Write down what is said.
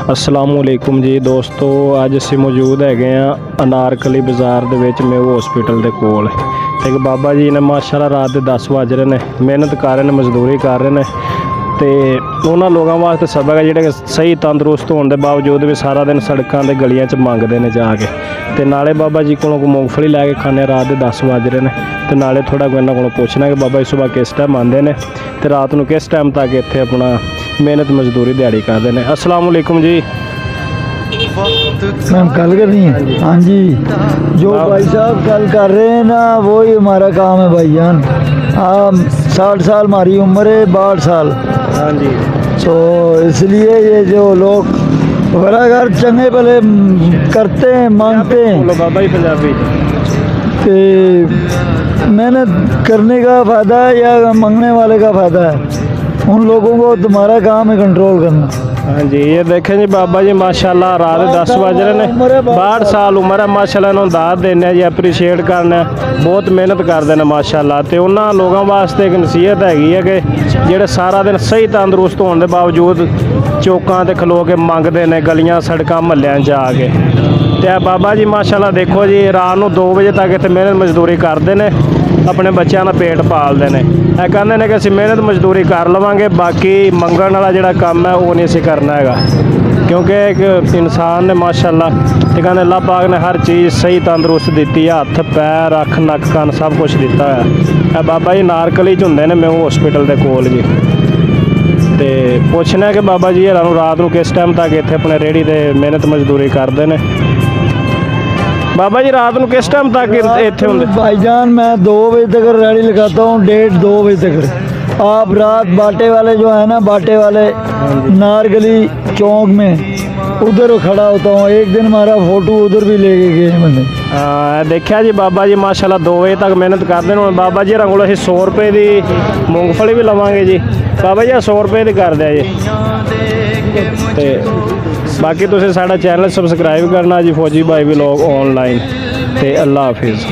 अस्सलामुअलैकुम जी दोस्तों, अज असीं मौजूद हैगे अनारकली बाज़ार दे विच मेऊ हॉस्पिटल दे कोल। एक बाबा जी ने माशाअल्लाह रात के 10 बज रहे ने, मेहनत कर रहे हैं, मजदूरी कर रहे हैं। तो उन्होंने लोगों वास्ते सबक है जिहड़े सही तंदुरुस्त होने के बावजूद भी सारा दिन सड़कों के गलियां च मंगते हैं जाके। तो नाले बाबा जी को मूँगफली लैके खाने, रात के 10 बज रहे हैं। तो नाले थोड़ा इन्हों को पूछना कि बाबा जी सुबह किस टाइम आते हैं तो रात को किस टाइम तक इत्थे अपना मेहनत मजदूरी दिहाड़ी करते हैं। अस्सलाम वालेकुम जी। मैम कल कर रही हैं? हाँ जी, जो भाई साहब कल कर रहे हैं ना वही हमारा काम है भाईजान। 60 साल हमारी उम्र है, 62 साल। हाँ जी। तो इसलिए ये जो लोग घर चंगे भले करते हैं, मांगते हैं, बाबा जी पंजाबी कि मेहनत करने का फ़ायदा है या मांगने वाले का फ़ायदा है? उन लोगों को तुम्हारा काम है कंट्रोल करना। हाँ जी, ये देखें जी बाबा जी माशाल्लाह रात 10 बज रहे हैं, 62 साल उम्र है। माशाल्लाह इन्होंने दाद देने जी, अप्रीशिएट करना, बहुत मेहनत करते हैं माशाल्लाह। तो उन्होंने लोगों वास्ते एक नसीहत हैगी है कि जेडे सारा दिन सही तंदुरुस्त होने के बावजूद चौकों ते खलो के मंगते हैं, गलियां सड़कों महल्लियां जाके। तो बाबा जी माशाल्लाह देखो जी रात को 2 बजे तक इतने मेहनत मजदूरी करते हैं, अपने बच्चों का पेट पालते हैं। यह कहते हैं कि असीं मेहनत मजदूरी कर लवांगे, बाकी मंगण वाला जिहड़ा काम है वो नहीं असीं करना हैगा। क्योंकि एक इंसान ने माशाल्लाह कहते अल्लाह पाक ने हर चीज़ सही तंदुरुस्त दी है, हथ पैर अख नक कन सब कुछ दिता है। बाबा जी नारकली च हुंदे ने मेऊ हॉस्पिटल के कोल जी। तो पुछना कि बाबा जी रात को किस टाइम तक इत्थे अपने रेहड़ी ते मेहनत मजदूरी करते हैं। बाबा जी रात को किस टाइम तक इत्थे होंगे? भाईजान मैं 2 बजे तक रेडी लगाता हूँ, 1:30-2 बजे तक। आप रात बाटे वाले जो है ना, बाटे वाले नारगली चौक में उधर खड़ा होता हूँ। एक दिन हमारा फोटो उधर भी लेके गए मैंने। देखा जी बाबा जी माशाल्लाह 2 बजे तक मेहनत करते हैं। बाबा जी को 100 रुपये की मूँगफली भी लवांगे जी। बाबा जी 100 रुपये की कर दिया जी। तो बाकी तुसीं साडा चैनल सबसक्राइब करना जी, फौजी भाई व्लॉग ऑनलाइन। ते अल्लाह हाफिज़।